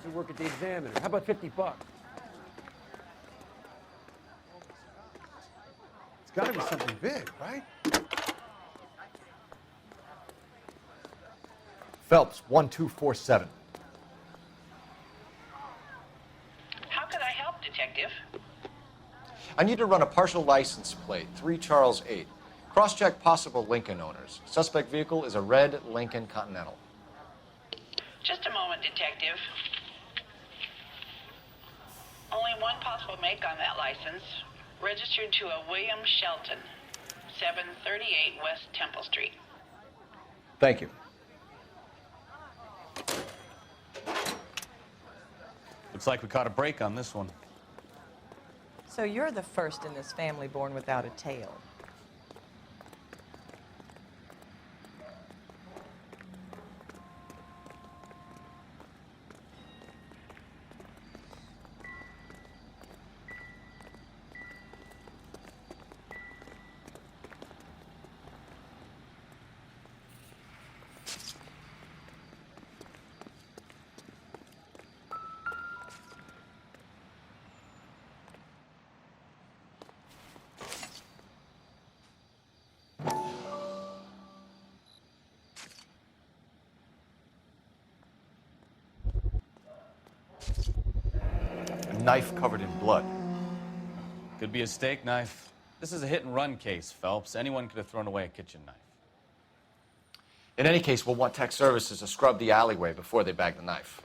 to work at the Examiner. How about $50? It's got to be something big, right? Phelps, 1247. How can I help, Detective? I need to run a partial license plate, 3 Charles 8. Cross-check possible Lincoln owners. Suspect vehicle is a red Lincoln Continental. Just a moment, Detective. Only one possible make on that license. Registered to a William Shelton, 738 West Temple Street. Thank you. Looks like we caught a break on this one. So you're the first in this family born without a tail. A knife covered in blood. Could be a steak knife. This is a hit-and-run case, Phelps. Anyone could have thrown away a kitchen knife. In any case, we'll want tech services to scrub the alleyway before they bag the knife.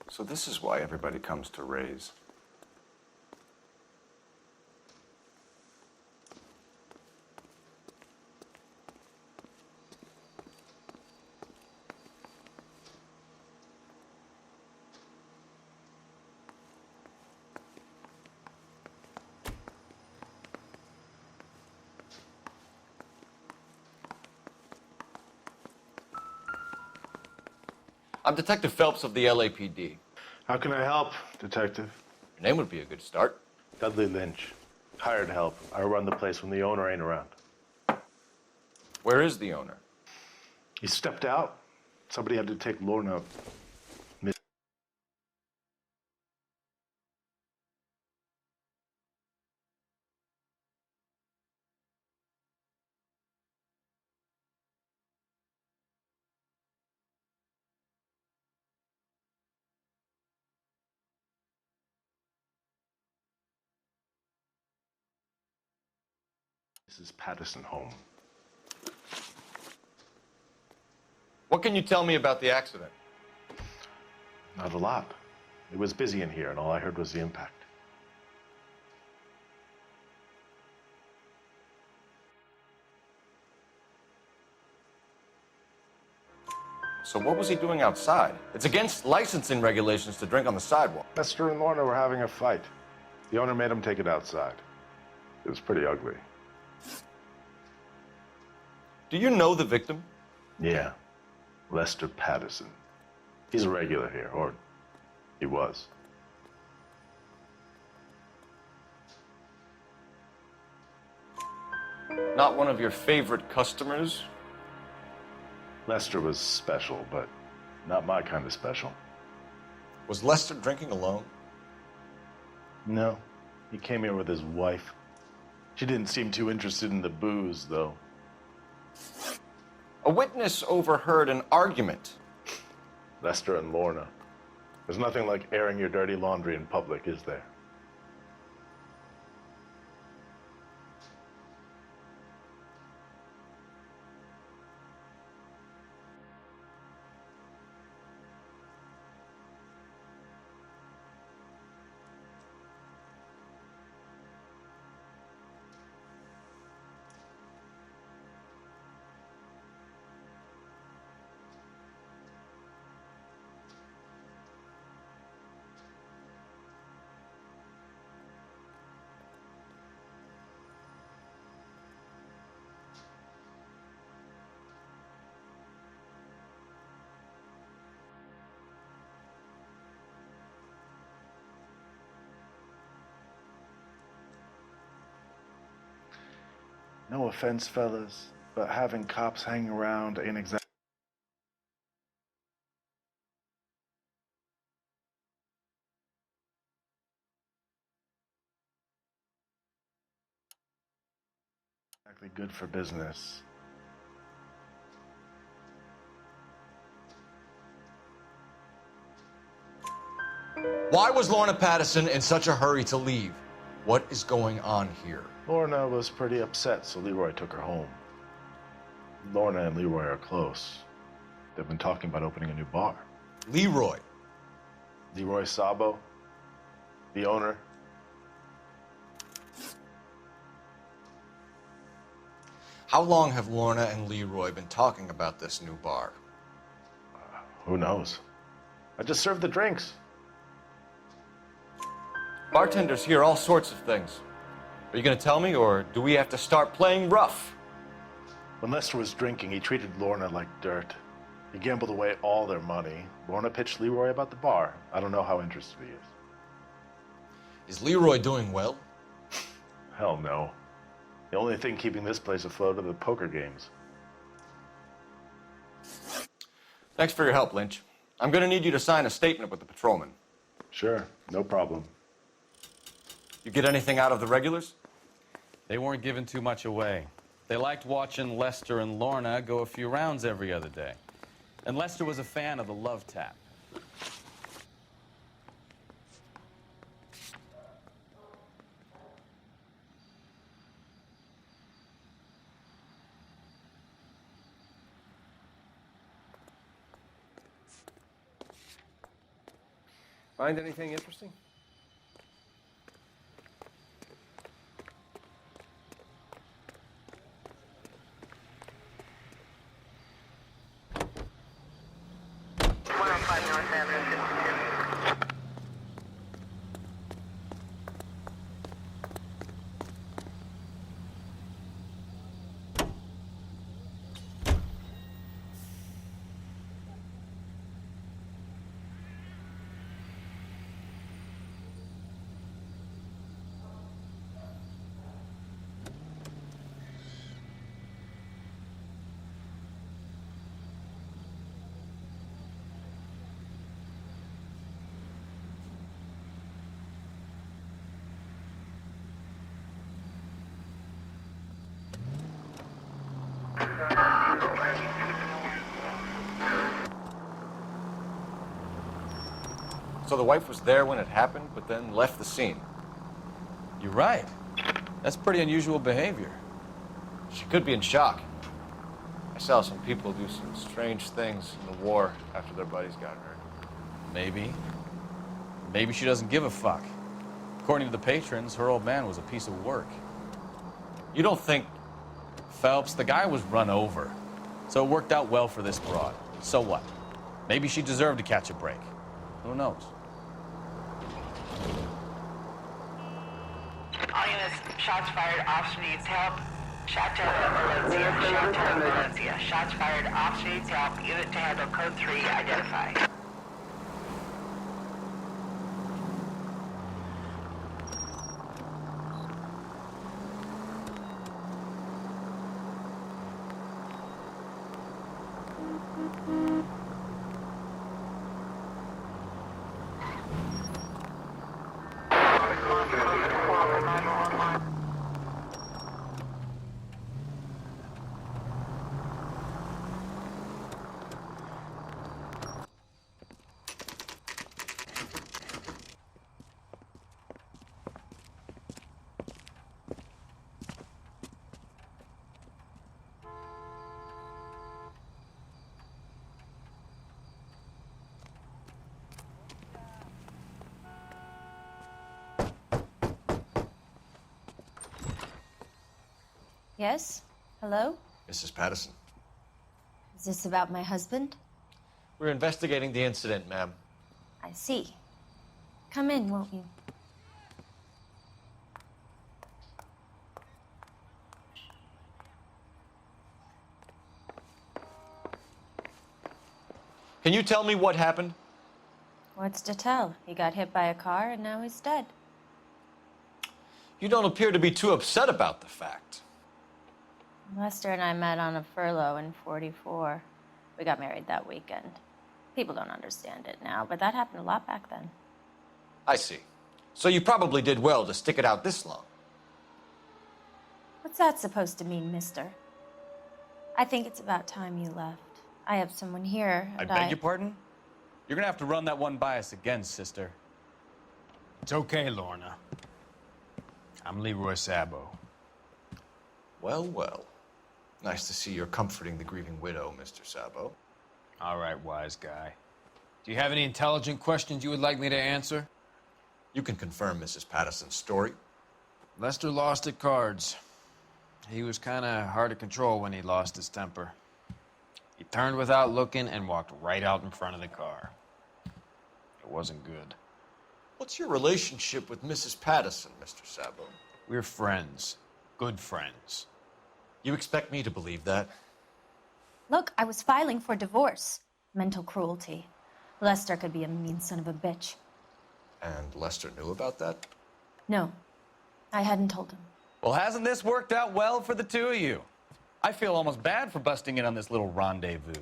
So this is why everybody comes to Ray's. I'm Detective Phelps of the LAPD. How can I help, Detective? Your name would be a good start. Dudley Lynch. Hired help. I run the place when the owner ain't around. Where is the owner? He stepped out. Somebody had to take Lorna. Mrs. Patterson home. What can you tell me about the accident? Not a lot. It was busy in here, and all I heard was the impact. So what was he doing outside? It's against licensing regulations to drink on the sidewalk. Lester and Lorna were having a fight. The owner made him take it outside. It was pretty ugly. Do you know the victim? Yeah. Lester Patterson. He's a regular here, or he was. Not one of your favorite customers? Lester was special, but not my kind of special. Was Lester drinking alone? No. He came here with his wife. She didn't seem too interested in the booze, though. A witness overheard an argument. Lester and Lorna. There's nothing like airing your dirty laundry in public, is there? No offense, fellas, but having cops hanging around ain't exactly good for business. Why was Lorna Patterson in such a hurry to leave? What is going on here? Lorna was pretty upset, so Leroy took her home. Lorna and Leroy are close. They've been talking about opening a new bar. Leroy. Leroy Sabo, the owner. How long have Lorna and Leroy been talking about this new bar? Who knows? I just served the drinks. Bartenders hear all sorts of things. Are you going to tell me, or do we have to start playing rough? When Lester was drinking, he treated Lorna like dirt. He gambled away all their money. Lorna pitched Leroy about the bar. I don't know how interested he is. Is Leroy doing well? Hell no. The only thing keeping this place afloat are the poker games. Thanks for your help, Lynch. I'm going to need you to sign a statement with the patrolman. Sure, no problem. You get anything out of the regulars? They weren't giving too much away. They liked watching Lester and Lorna go a few rounds every other day. And Lester was a fan of the Love Tap. Find anything interesting? So the wife was there when it happened, but then left the scene. You're right. That's pretty unusual behavior. She could be in shock. I saw some people do some strange things in the war after their buddies got hurt. Maybe. Maybe she doesn't give a fuck. According to the patrons, her old man was a piece of work. You don't think... Phelps, the guy was run over. So it worked out well for this broad. So what? Maybe she deserved to catch a break. Who knows? All units, shots fired, officer needs help. Shot down at Valencia, shot down at Valencia. Shots fired, officer needs help. Unit to handle code 3, identify. Yes? Hello? Mrs. Patterson. Is this about my husband? We're investigating the incident, ma'am. I see. Come in, won't you? Can you tell me what happened? What's to tell? He got hit by a car and now he's dead. You don't appear to be too upset about the fact. Lester and I met on a furlough in '44. We got married that weekend. People don't understand it now, but that happened a lot back then. I see. So you probably did well to stick it out this long. What's that supposed to mean, mister? I think it's about time you left. I have someone here, I and beg your pardon? You're gonna have to run that one by us again, sister. It's okay, Lorna. I'm Leroy Sabo. Well, well. Nice to see you're comforting the grieving widow, Mr. Sabo. All right, wise guy. Do you have any intelligent questions you would like me to answer? You can confirm Mrs. Patterson's story. Lester lost at cards. He was kind of hard to control when he lost his temper. He turned without looking and walked right out in front of the car. It wasn't good. What's your relationship with Mrs. Patterson, Mr. Sabo? We're friends. Good friends. You expect me to believe that? Look, I was filing for divorce. Mental cruelty. Lester could be a mean son of a bitch. And Lester knew about that? No, I hadn't told him. Well, hasn't this worked out well for the two of you? I feel almost bad for busting in on this little rendezvous.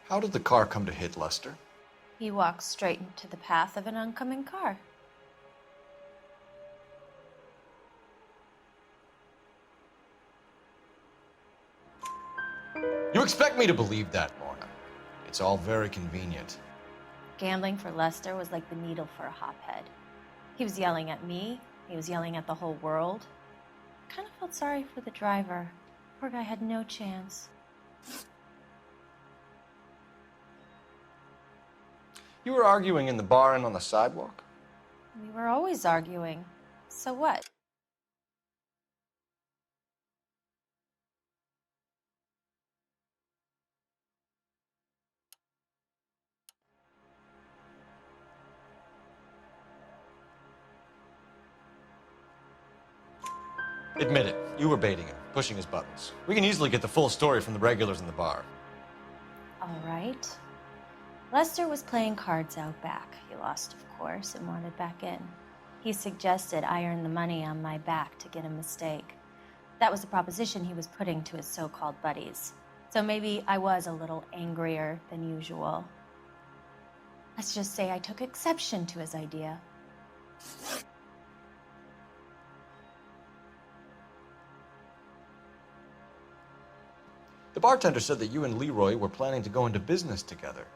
How did the car come to hit Lester? He walked straight into the path of an oncoming car. You expect me to believe that, Lorna? It's all very convenient. Gambling for Lester was like the needle for a hophead. He was yelling at me. He was yelling at the whole world. I kind of felt sorry for the driver. Poor guy had no chance. You were arguing in the bar and on the sidewalk? We were always arguing. So what? Admit it, you were baiting him, pushing his buttons. We can easily get the full story from the regulars in the bar. All right. Lester was playing cards out back. He lost, of course, and wanted back in. He suggested I earn the money on my back to get a mistake. That was the proposition he was putting to his so-called buddies. So maybe I was a little angrier than usual. Let's just say I took exception to his idea. The bartender said that you and Leroy were planning to go into business together.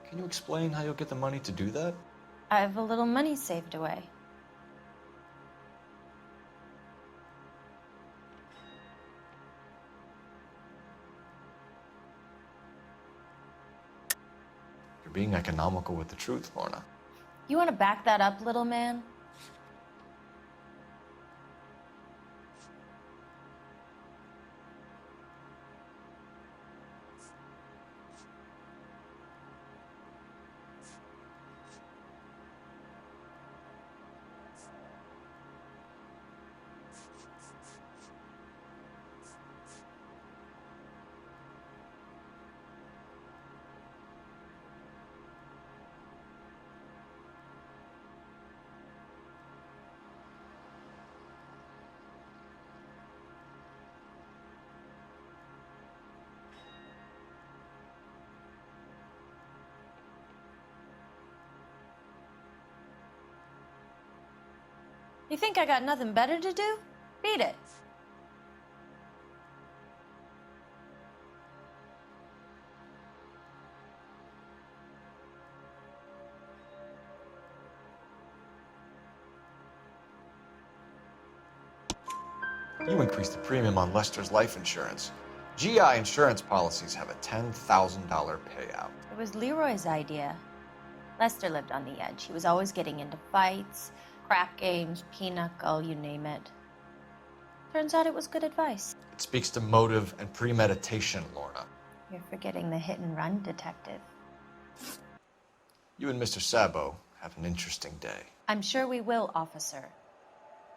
Can you explain how you'll get the money to do that? I have a little money saved away. You're being economical with the truth, Lorna. You want to back that up, little man? You think I got nothing better to do? Beat it. You increased the premium on Lester's life insurance. GI insurance policies have a $10,000 payout. It was Leroy's idea. Lester lived on the edge. He was always getting into fights, crack games, pinochle, you name it. Turns out it was good advice. It speaks to motive and premeditation, Lorna. You're forgetting the hit and run detective. You and Mr. Sabo have an interesting day. I'm sure we will, officer.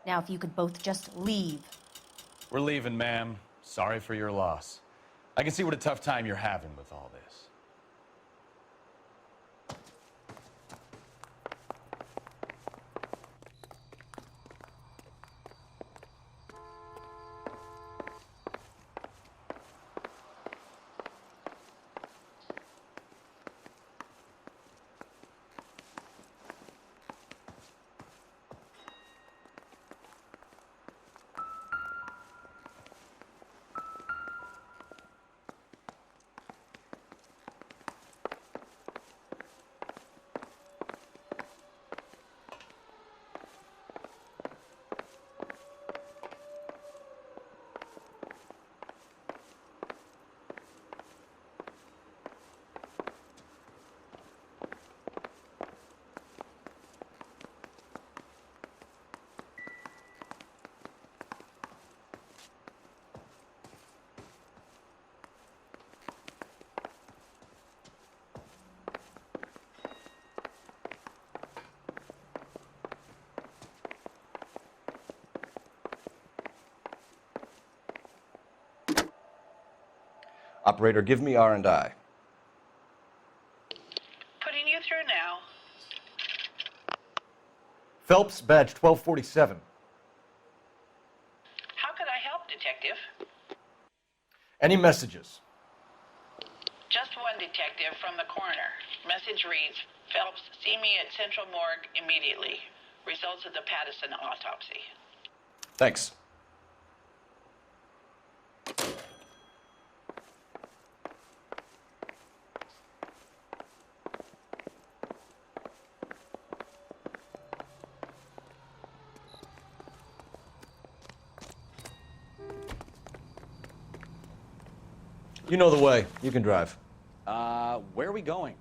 Now, if you could both just leave. We're leaving, ma'am. Sorry for your loss. I can see what a tough time you're having with all this. Operator, give me R&I. Putting you through now. Phelps, badge 1247. How could I help, Detective? Any messages? Just one detective from the coroner. Message reads, Phelps, see me at Central Morgue immediately. Results of the Pattison autopsy. Thanks. You know the way. You can drive. Where are we going?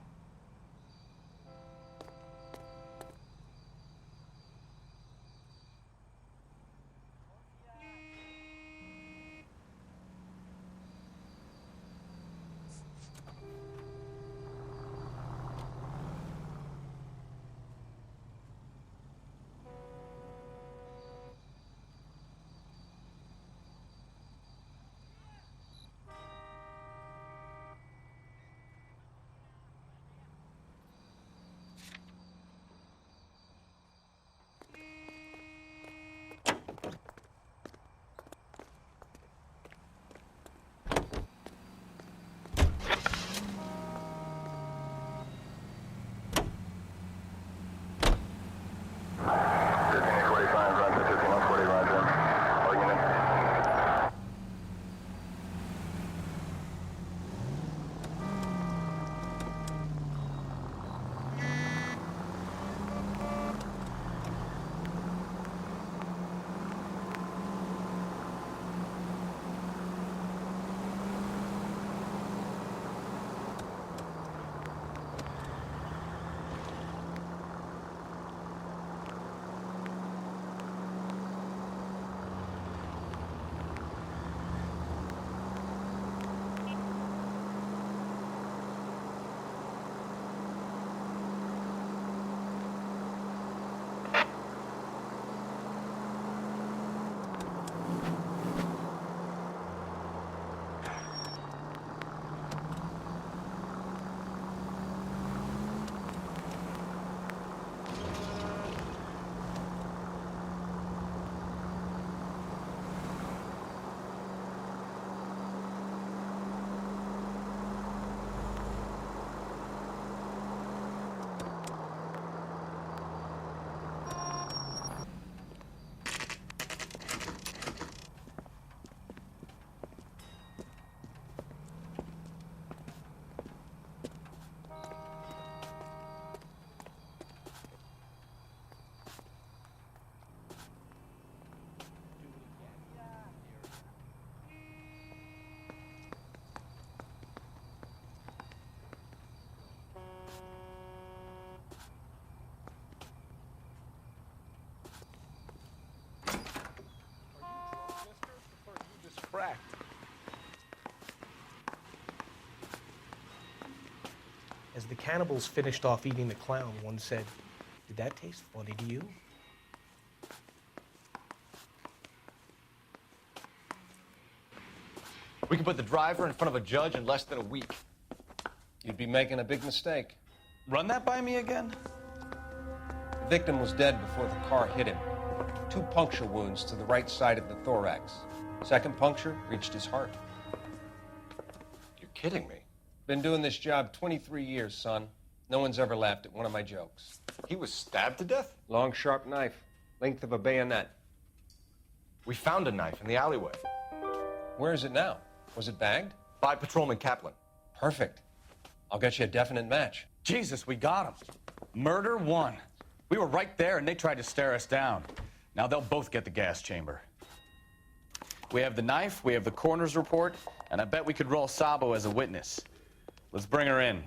As the cannibals finished off eating the clown, one said, "Did that taste funny to you?" We can put the driver in front of a judge in less than a week. You'd be making a big mistake. Run that by me again? The victim was dead before the car hit him. 2 puncture wounds to the right side of the thorax. Second puncture reached his heart. You're kidding me. Been doing this job 23 years, son. No one's ever laughed at one of my jokes. He was stabbed to death? Long, sharp knife, length of a bayonet. We found a knife in the alleyway. Where is it now? Was it bagged? By Patrolman Kaplan. Perfect. I'll get you a definite match. Jesus, we got him. Murder 1. We were right there and they tried to stare us down. Now they'll both get the gas chamber. We have the knife, we have the coroner's report, and I bet we could roll Sabo as a witness. Let's bring her in.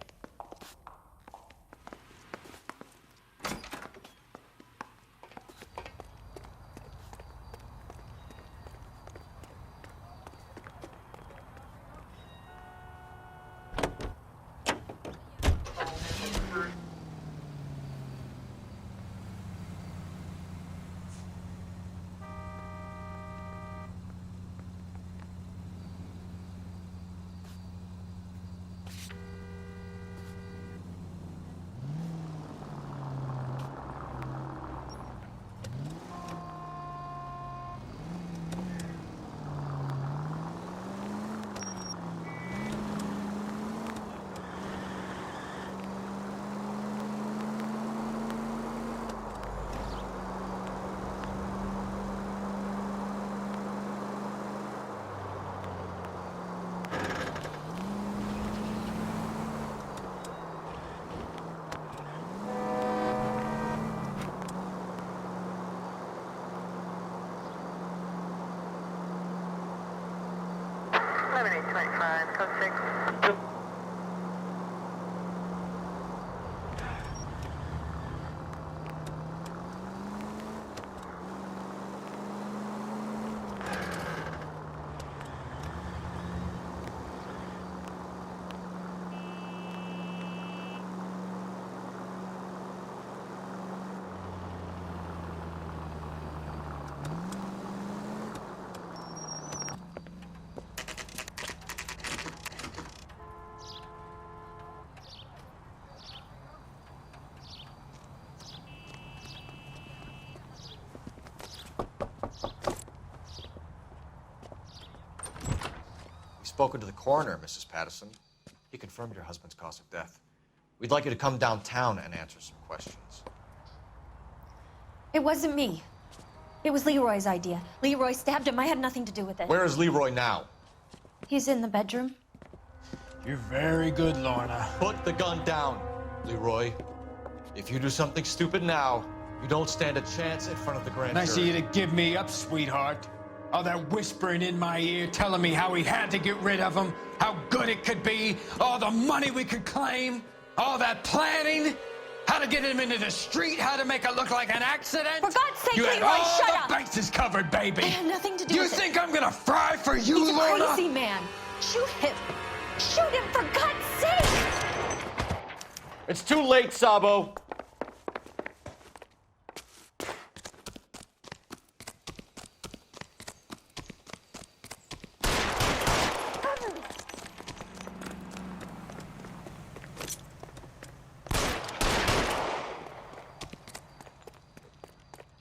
Code 6. Spoken to the coroner, Mrs. Patterson. He confirmed your husband's cause of death. We'd like you to come downtown and answer some questions. It wasn't me. It was Leroy's idea. Leroy stabbed him. I had nothing to do with it. Where is Leroy now? He's in the bedroom. You're very good, Lorna. Put the gun down, Leroy. If you do something stupid now, you don't stand a chance in front of the grand jury. Nice of you to give me up, sweetheart. All that whispering in my ear, telling me how we had to get rid of him, how good it could be, all the money we could claim, all that planning, how to get him into the street, how to make it look like an accident. For God's sake, you had Leroy, all shut the up! bases covered, baby. I had nothing to do You with it. think I'm gonna fry for you, He's a Lorna? crazy man. Shoot him. Shoot him, for God's sake! It's too late, Sabo.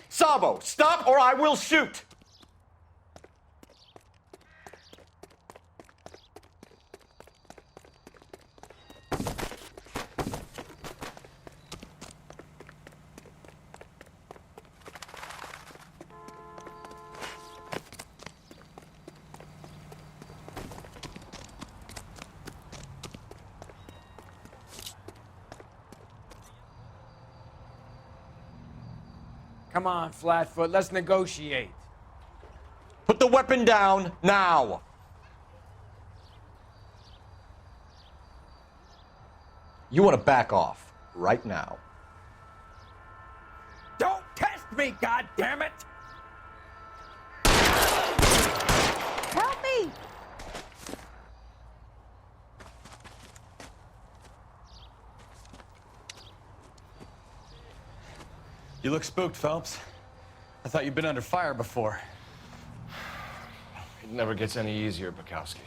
Sabo, stop or I will shoot! Come on, Flatfoot, let's negotiate. Put the weapon down now! You want to back off right now. Don't test me, goddammit! Help me! You look spooked, Phelps. I thought you'd been under fire before. It never gets any easier, Bukowski.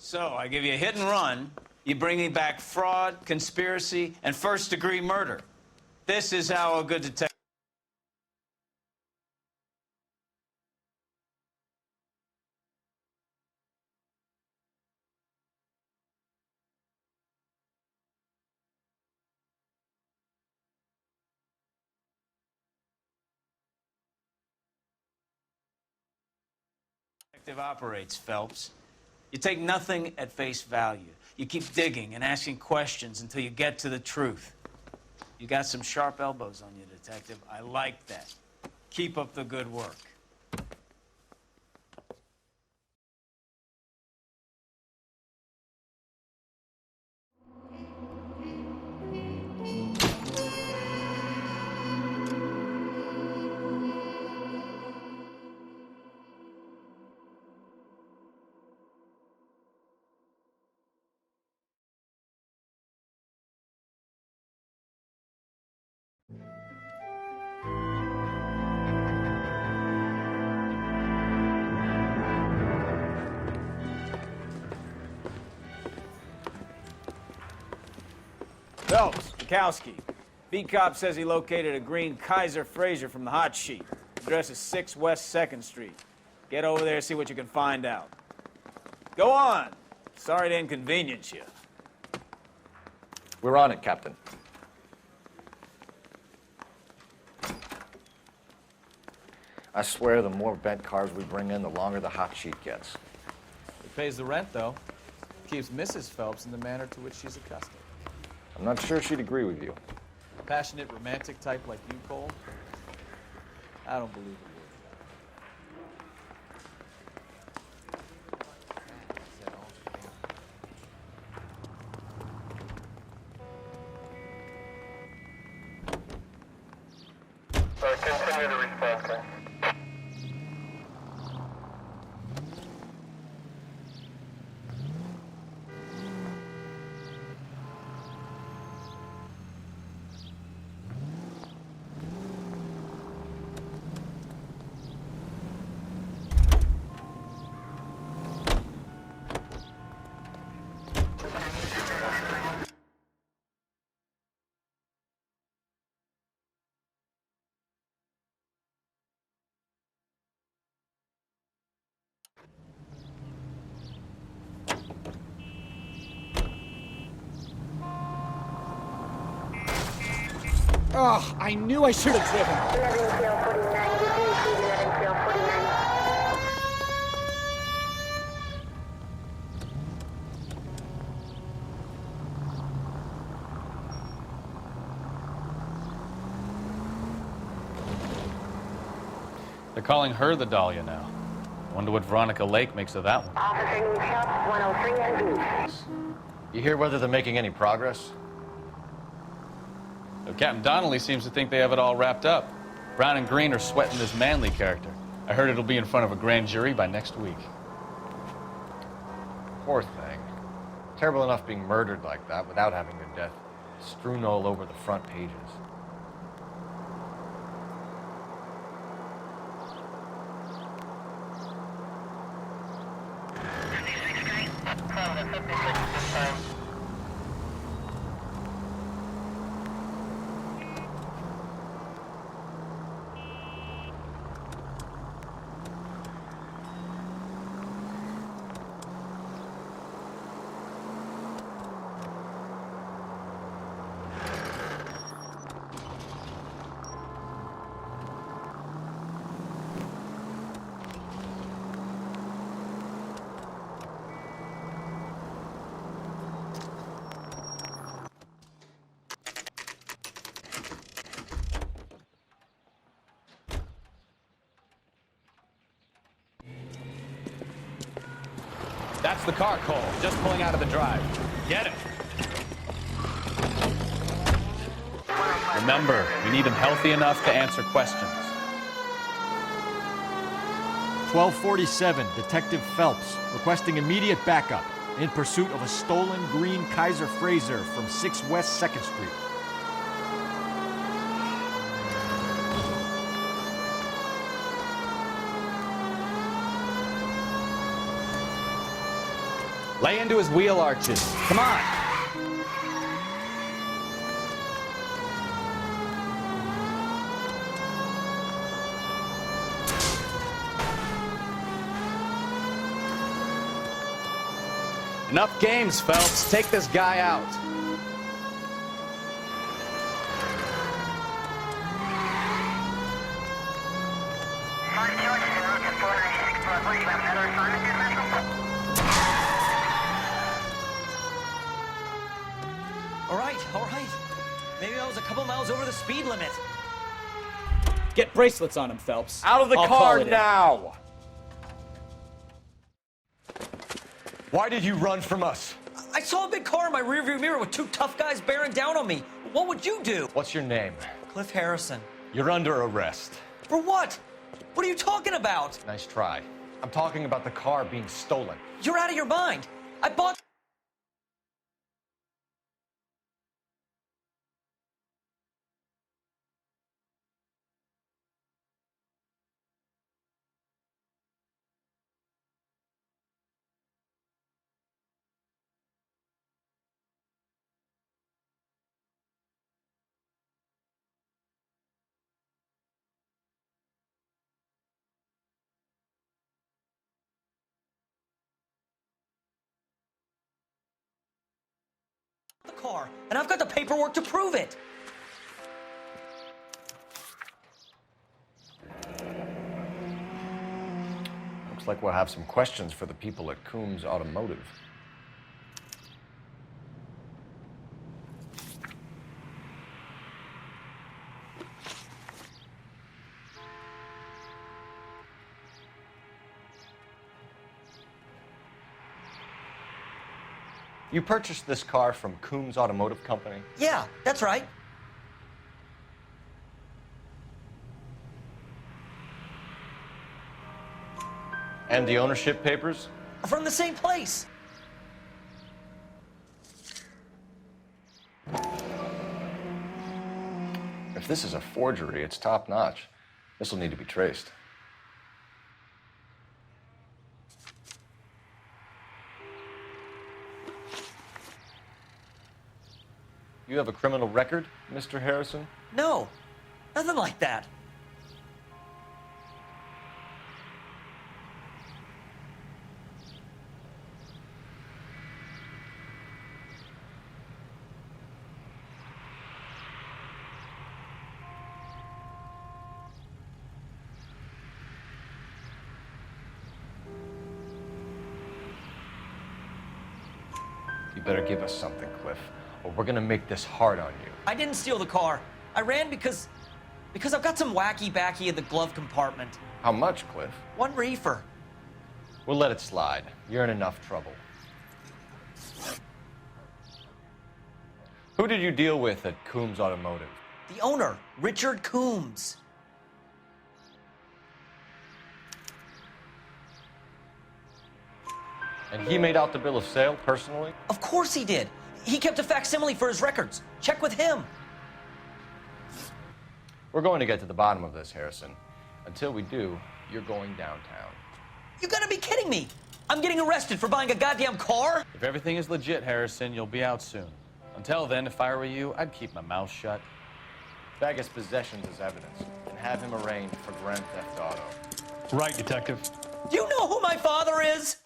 So, I give you a hit and run. You bring me back fraud, conspiracy, and first-degree murder. This is how a good detective... operates, Phelps. You take nothing at face value. You keep digging and asking questions until you get to the truth. You got some sharp elbows on you, Detective. I like that. Keep up the good work. Phelps, Bukowski. Beat cop says he located a green Kaiser Fraser from the hot sheet. Address is 6 West 2nd Street. Get over there, see what you can find out. Go on. Sorry to inconvenience you. We're on it, Captain. I swear the more bent cars we bring in, the longer the hot sheet gets. It pays the rent, though. Keeps Mrs. Phelps in the manner to which she's accustomed. I'm not sure she'd agree with you. A passionate, romantic type like you, Cole? I don't believe it. Continue to respond, sir. Oh, I knew I should have driven. 11-49. They're calling her the Dahlia now. Wonder what Veronica Lake makes of that one. Officer needs help, 103 and B. You hear whether they're making any progress? So Captain Donnelly seems to think they have it all wrapped up. Brown and Green are sweating this Manley character. I heard it'll be in front of a grand jury by next week. Poor thing. Terrible enough being murdered like that without having their death strewn all over the front pages. That's the car, Cole. Just pulling out of the drive. Get him. Remember, we need him healthy enough to answer questions. 1247, Detective Phelps, requesting immediate backup in pursuit of a stolen green Kaiser Frazer from 6 West 2nd Street. Lay into his wheel arches. Come on. Enough games, Phelps. Take this guy out. All right. Maybe I was a couple miles over the speed limit. Get bracelets on him, Phelps. Out of the I'll car call it in. now! Why did you run from us? I saw a big car in my rearview mirror with 2 tough guys bearing down on me. What would you do? What's your name? Cliff Harrison. You're under arrest. For what? What are you talking about? Nice try. I'm talking about the car being stolen. You're out of your mind. I bought... the car, and I've got the paperwork to prove it. Looks like we'll have some questions for the people at Coombs Automotive. You purchased this car from Coombs Automotive Company? Yeah, that's right. And the ownership papers? From the same place. If this is a forgery, it's top-notch. This will need to be traced. You have a criminal record, Mr. Harrison? No, nothing like that. You better give us something, Cliff, or we're gonna make this hard on you. I didn't steal the car. I ran because I've got some wacky backy in the glove compartment. How much, Cliff? 1 reefer. We'll let it slide. You're in enough trouble. Who did you deal with at Coombs Automotive? The owner, Richard Coombs. And he made out the bill of sale personally? Of course he did. He kept a facsimile for his records. Check with him. We're going to get to the bottom of this, Harrison. Until we do, you're going downtown. You gotta be kidding me. I'm getting arrested for buying a goddamn car? If everything is legit, Harrison, you'll be out soon. Until then, if I were you, I'd keep my mouth shut. Bag his possessions as evidence and have him arraigned for Grand Theft Auto. Right, Detective. Do you know who my father is?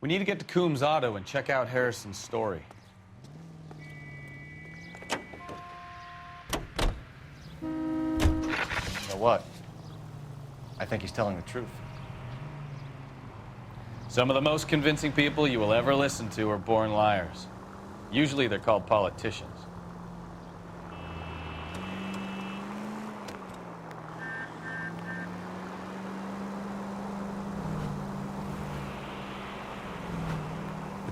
We need to get to Coombs Auto and check out Harrison's story. You know what? I think he's telling the truth. Some of the most convincing people you will ever listen to are born liars. Usually they're called politicians.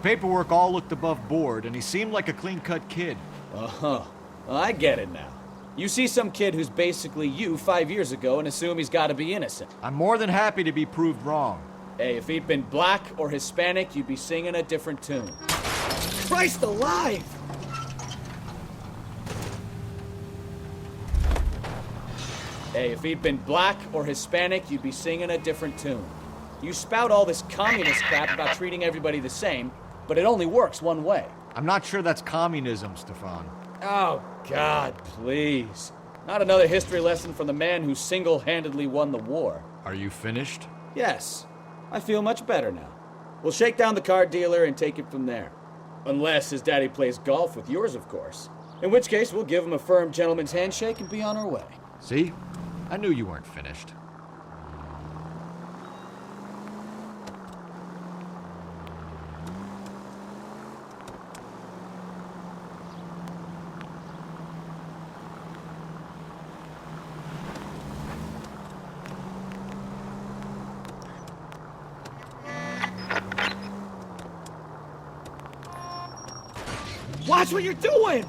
paperwork all looked above board, and he seemed like a clean-cut kid. Oh, I get it now. You see some kid who's basically you 5 years ago and assume he's got to be innocent. I'm more than happy to be proved wrong. Hey, if he'd been black or Hispanic, you'd be singing a different tune. Christ alive! Hey, if he'd been black or Hispanic, you'd be singing a different tune. You spout all this communist crap about treating everybody the same, but it only works one way. I'm not sure that's communism, Stefan. Oh, God, please. Not another history lesson from the man who single-handedly won the war. Are you finished? Yes. I feel much better now. We'll shake down the car dealer and take it from there. Unless his daddy plays golf with yours, of course. In which case, we'll give him a firm gentleman's handshake and be on our way. See? I knew you weren't finished. Watch what you're doing!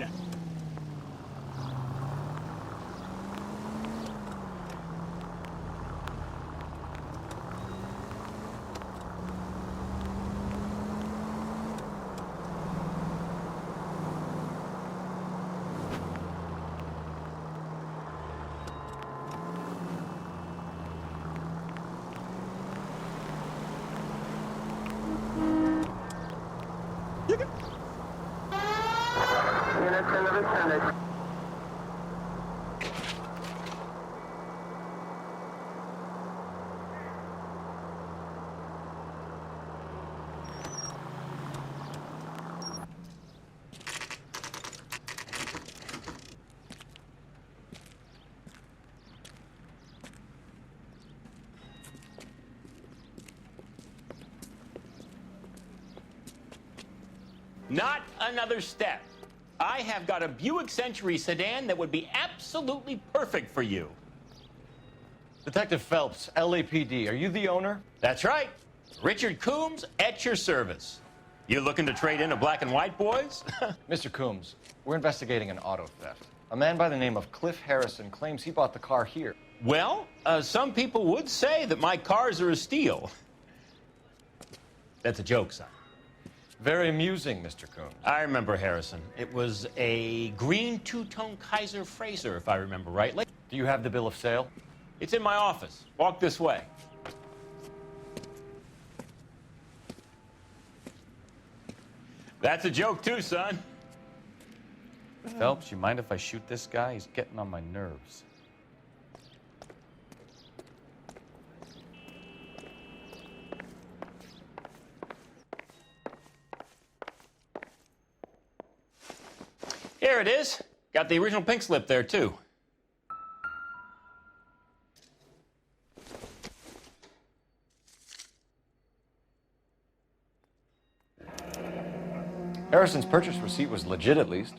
Not another step. I have got a Buick Century sedan that would be absolutely perfect for you. Detective Phelps, LAPD, are you the owner? That's right. Richard Coombs at your service. You looking to trade in a black and white, boys? Mr. Coombs, we're investigating an auto theft. A man by the name of Cliff Harrison claims he bought the car here. Well, some people would say that my cars are a steal. That's a joke, son. Very amusing, Mr. Coombs. I remember Harrison. It was a green two-tone Kaiser Frazer, if I remember rightly. Do you have the bill of sale? It's in my office. Walk this way. That's a joke, too, son. Phelps, you mind if I shoot this guy? He's getting on my nerves. Here it is. Got the original pink slip there, too. Harrison's purchase receipt was legit, at least.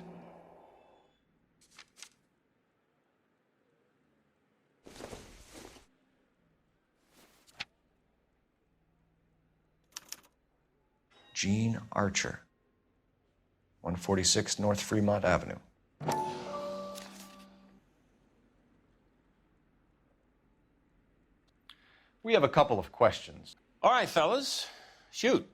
Gene Archer, 146 North Fremont Avenue. We have a couple of questions. All right, fellas. Shoot.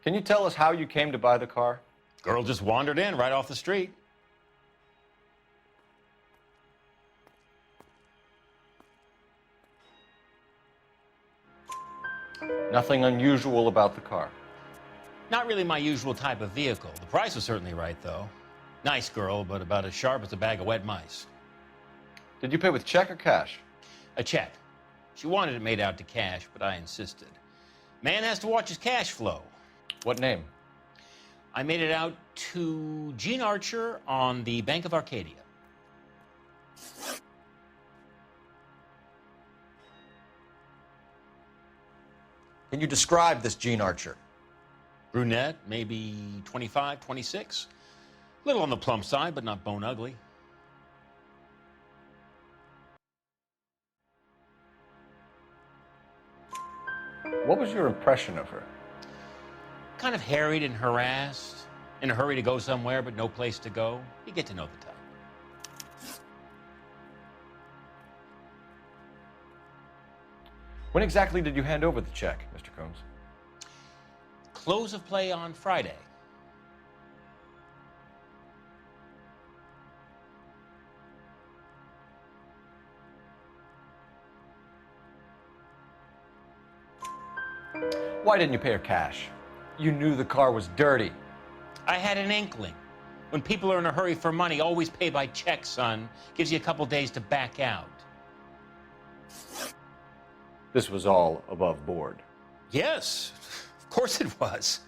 Can you tell us how you came to buy the car? Girl just wandered in right off the street. Nothing unusual about the car. Not really my usual type of vehicle. The price was certainly right, though. Nice girl, but about as sharp as a bag of wet mice. Did you pay with check or cash? A check. She wanted it made out to cash, but I insisted. Man has to watch his cash flow. What name? I made it out to Gene Archer on the Bank of Arcadia. Can you describe this Gene Archer? Brunette, maybe 25, 26. Little on the plump side, but not bone ugly. What was your impression of her? Kind of harried and harassed, in a hurry to go somewhere, but no place to go. You get to know the type. When exactly did you hand over the check, Mr. Combs? Close of play on Friday. Why didn't you pay her cash? You knew the car was dirty. I had an inkling. When people are in a hurry for money, always pay by check, son. Gives you a couple days to back out. This was all above board. Yes, of course it was.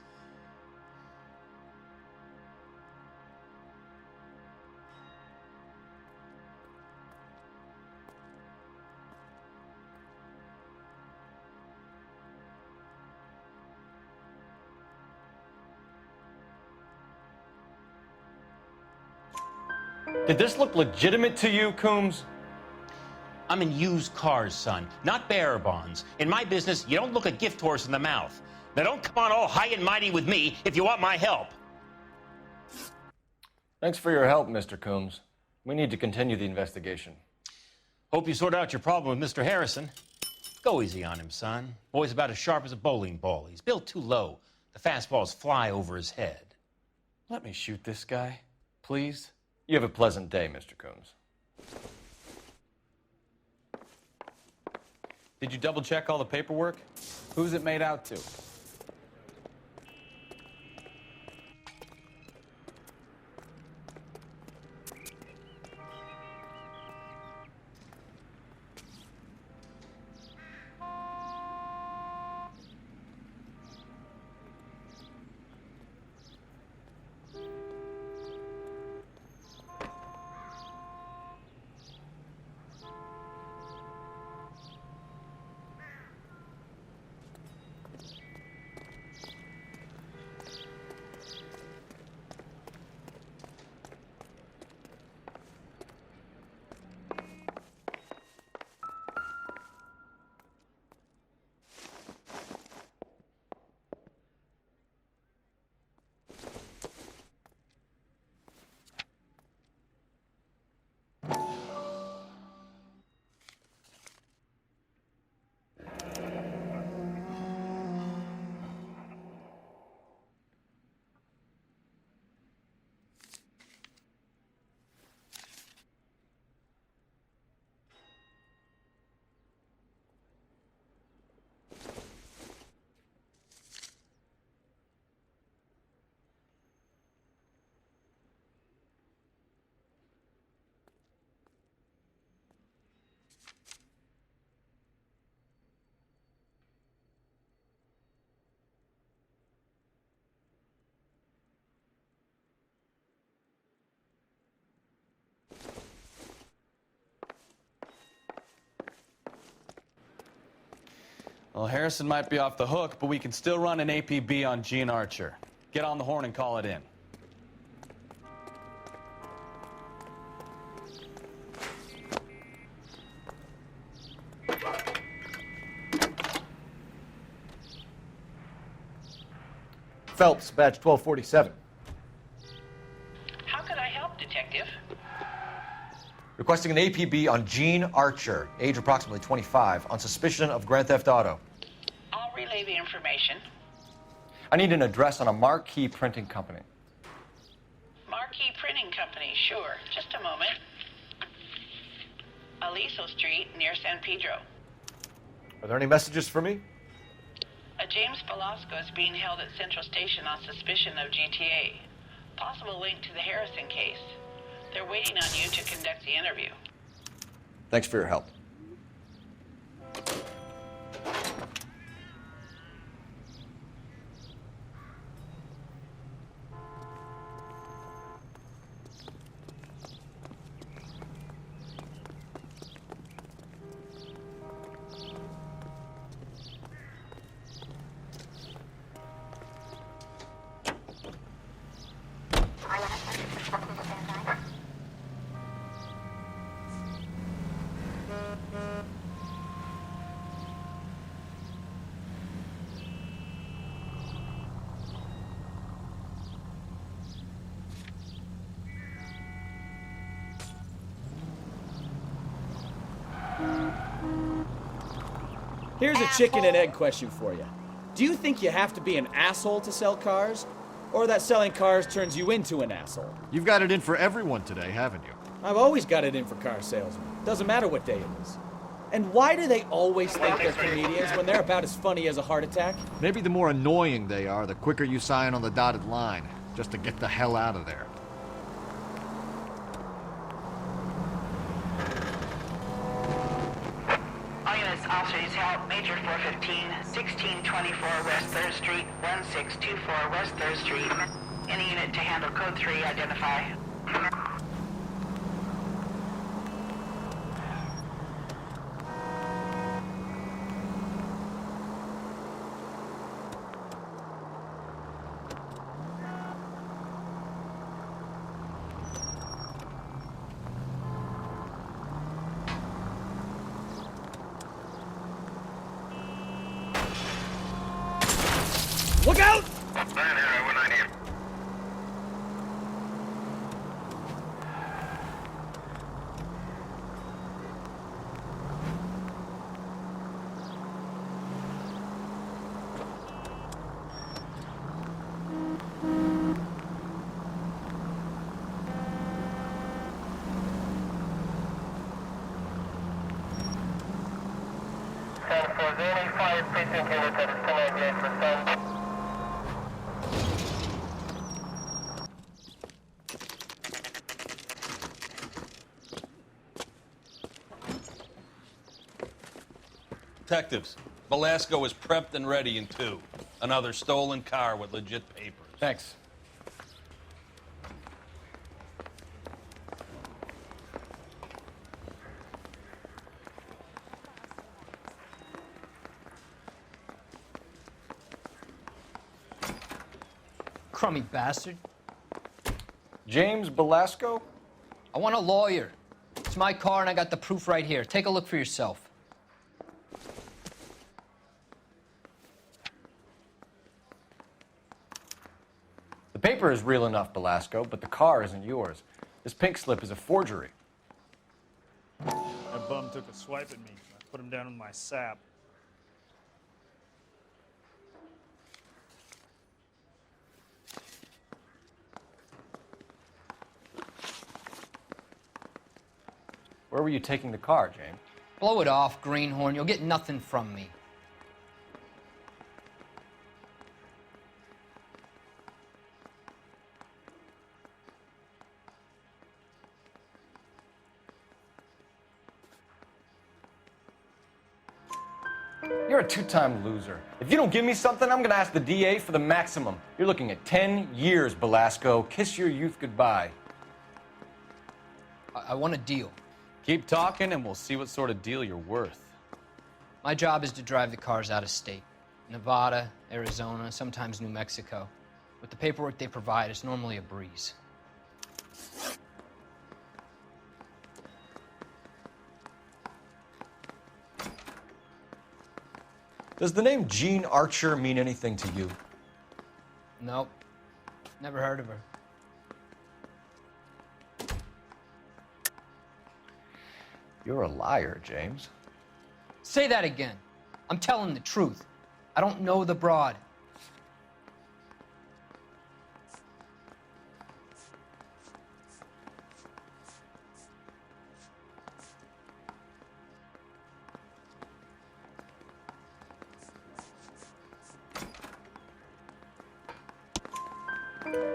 Did this look legitimate to you, Coombs? I'm in used cars, son, not bearer bonds. In my business, you don't look a gift horse in the mouth. Now don't come on all high and mighty with me if you want my help. Thanks for your help, Mr. Coombs. We need to continue the investigation. Hope you sort out your problem with Mr. Harrison. Go easy on him, son. Boy's about as sharp as a bowling ball. He's built too low. The fastballs fly over his head. Let me shoot this guy, please. You have a pleasant day, Mr. Coombs. Did you double check all the paperwork? Who's it made out to? Well, Harrison might be off the hook, but we can still run an APB on Gene Archer. Get on the horn and call it in. Phelps, badge 1247. How could I help, Detective? Requesting an APB on Gene Archer, age approximately 25, on suspicion of grand theft auto. I'll relay the information. I need an address on a Marquee Printing Company. Marquee Printing Company, sure. Just a moment. Aliso Street, near San Pedro. Are there any messages for me? A James Velasco is being held at Central Station on suspicion of GTA. Possible link to the Harrison case. They're waiting on you to conduct the interview. Thanks for your help. Here's a chicken and egg question for you. Do you think you have to be an asshole to sell cars? Or that selling cars turns you into an asshole? You've got it in for everyone today, haven't you? I've always got it in for car salesmen. Doesn't matter what day it is. And why do they always think they're comedians when they're about as funny as a heart attack? Maybe the more annoying they are, the quicker you sign on the dotted line, just to get the hell out of there. All units, officers help. Major 415, 1624 West 3rd Street, 1624 West 3rd Street. Any unit to handle code 3, identify. Look out! Man here, 190. And for the only 5 precinct units that is still engaged with Detectives, Belasco is prepped and ready in 2. Another stolen car with legit papers. Thanks. Crummy bastard. James Belasco? I want a lawyer. It's my car and I got the proof right here. Take a look for yourself. The paper is real enough, Belasco, but the car isn't yours. This pink slip is a forgery. That bum took a swipe at me. I put him down with my sap. Where were you taking the car, James? Blow it off, greenhorn. You'll get nothing from me. You're a 2-time loser. If you don't give me something, I'm gonna ask the DA for the maximum. You're looking at 10 years, Belasco. Kiss your youth goodbye. I want a deal. Keep talking and we'll see what sort of deal you're worth. My job is to drive the cars out of state. Nevada, Arizona, sometimes New Mexico. With the paperwork they provide, it's normally a breeze. Does the name Jean Archer mean anything to you? Nope. Never heard of her. You're a liar, James. Say that again. I'm telling the truth. I don't know the broad.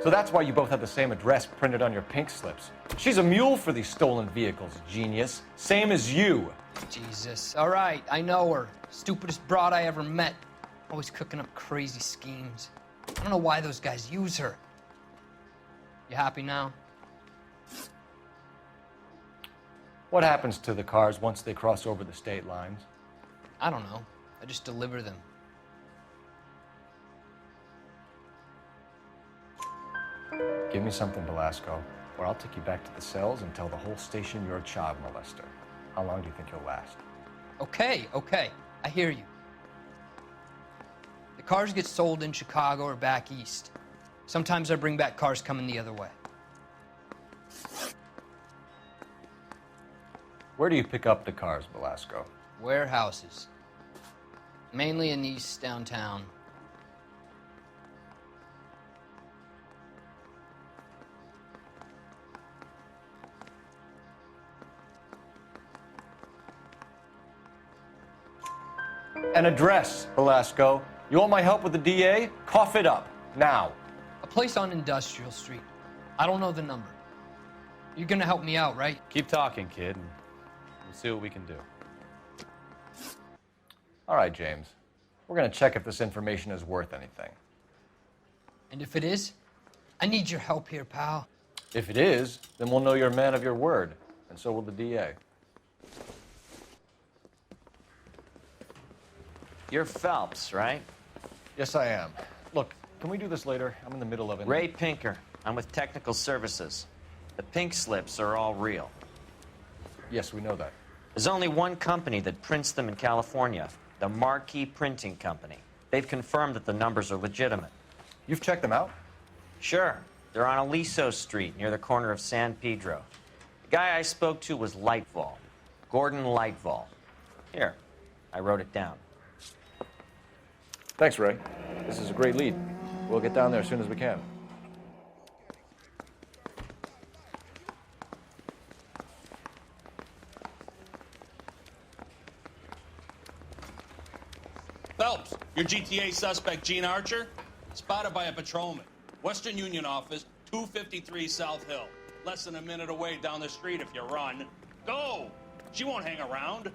So that's why you both have the same address printed on your pink slips. She's a mule for these stolen vehicles, genius. Same as you. Jesus. All right, I know her. Stupidest broad I ever met. Always cooking up crazy schemes. I don't know why those guys use her. You happy now? What happens to the cars once they cross over the state lines? I don't know. I just deliver them. Give me something, Belasco, or I'll take you back to the cells and tell the whole station you're a child molester. How long do you think you'll last? Okay. I hear you. The cars get sold in Chicago or back east. Sometimes I bring back cars coming the other way. Where do you pick up the cars, Belasco? Warehouses. Mainly in East downtown. An address, Velasco. You want my help with the DA? Cough it up, now. A place on Industrial Street. I don't know the number. You're gonna help me out, right? Keep talking, kid, and we'll see what we can do. All right, James. We're gonna check if this information is worth anything. And if it is, I need your help here, pal. If it is, then we'll know you're a man of your word, and so will the DA. You're Phelps, right? Yes, I am. Look, can we do this later? I'm in the middle of it. Ray Pinker. I'm with Technical Services. The pink slips are all real. Yes, we know that. There's only one company that prints them in California, the Marquee Printing Company. They've confirmed that the numbers are legitimate. You've checked them out? Sure. They're on Aliso Street, near the corner of San Pedro. The guy I spoke to was Lightval. Gordon Lightval. Here, I wrote it down. Thanks, Ray. This is a great lead. We'll get down there as soon as we can. Phelps, your GTA suspect, Gene Archer, spotted by a patrolman. Western Union office, 253 South Hill. Less than a minute away down the street if you run. Go! She won't hang around.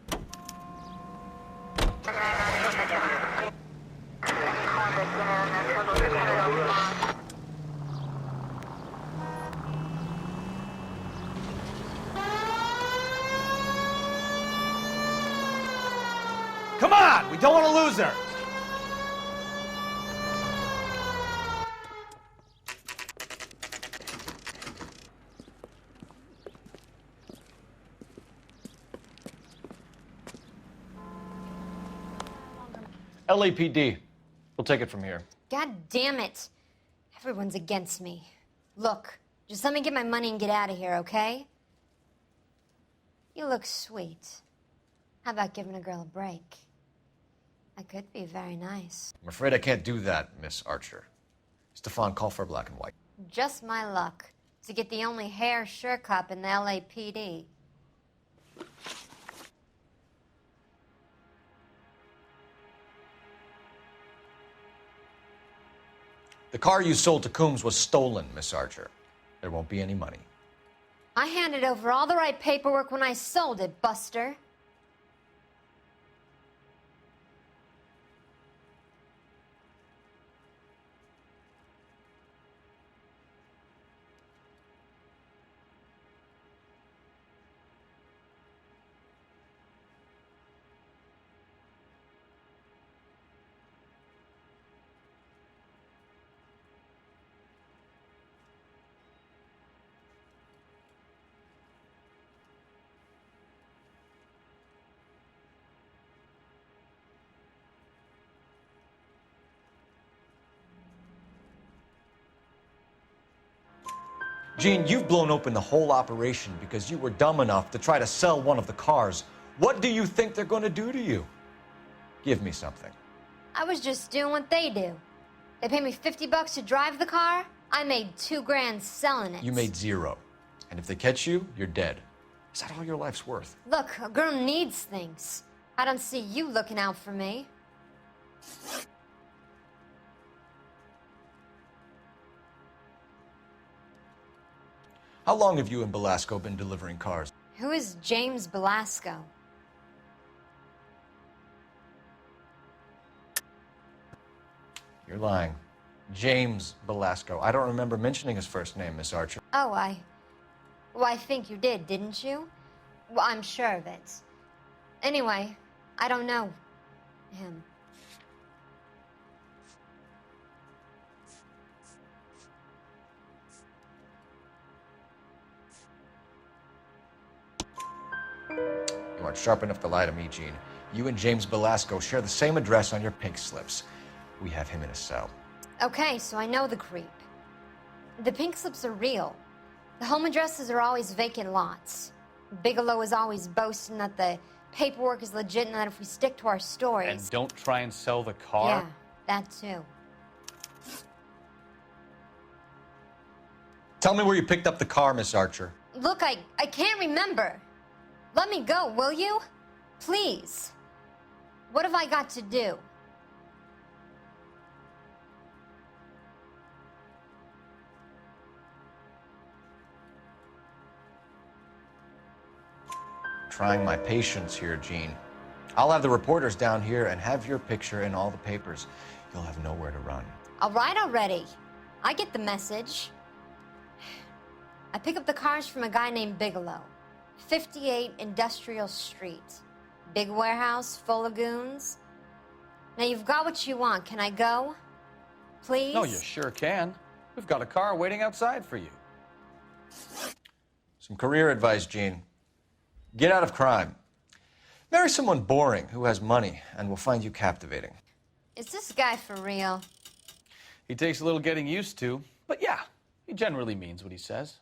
Come on! We don't want to lose her! LAPD. We'll take it from here. God damn it. Everyone's against me. Look, just let me get my money and get out of here, okay? You look sweet. How about giving a girl a break? I could be very nice. I'm afraid I can't do that, Miss Archer. Stefan, call for black and white. Just my luck to get the only hair sure cop in the LAPD. The car you sold to Coombs was stolen, Miss Archer. There won't be any money. I handed over all the right paperwork when I sold it, Buster. Gene, you've blown open the whole operation because you were dumb enough to try to sell one of the cars. What do you think they're going to do to you? Give me something. I was just doing what they do. They paid me $50 to drive the car. I made $2 grand selling it. You made zero. And if they catch you, you're dead. Is that all your life's worth? Look, a girl needs things. I don't see you looking out for me. How long have you and Belasco been delivering cars? Who is James Belasco? You're lying. James Belasco. I don't remember mentioning his first name, Miss Archer. Oh, well, I think you did, didn't you? Well, I'm sure of it. Anyway, I don't know him. You aren't sharp enough to lie to me, Gene. You and James Belasco share the same address on your pink slips. We have him in a cell. Okay, so I know the creep. The pink slips are real. The home addresses are always vacant lots. Bigelow is always boasting that the paperwork is legit and that if we stick to our stories... And don't try and sell the car? Yeah, that too. Tell me where you picked up the car, Miss Archer. Look, I can't remember. Let me go, will you? Please. What have I got to do? Trying my patience here, Gene. I'll have the reporters down here and have your picture in all the papers. You'll have nowhere to run. All right already. I get the message. I pick up the cars from a guy named Bigelow. 58 Industrial Street. Big warehouse, full of goons. Now you've got what you want. Can I go? Please? No, you sure can. We've got a car waiting outside for you. Some career advice, Gene. Get out of crime. Marry someone boring who has money and will find you captivating. Is this guy for real? He takes a little getting used to, but yeah, he generally means what he says.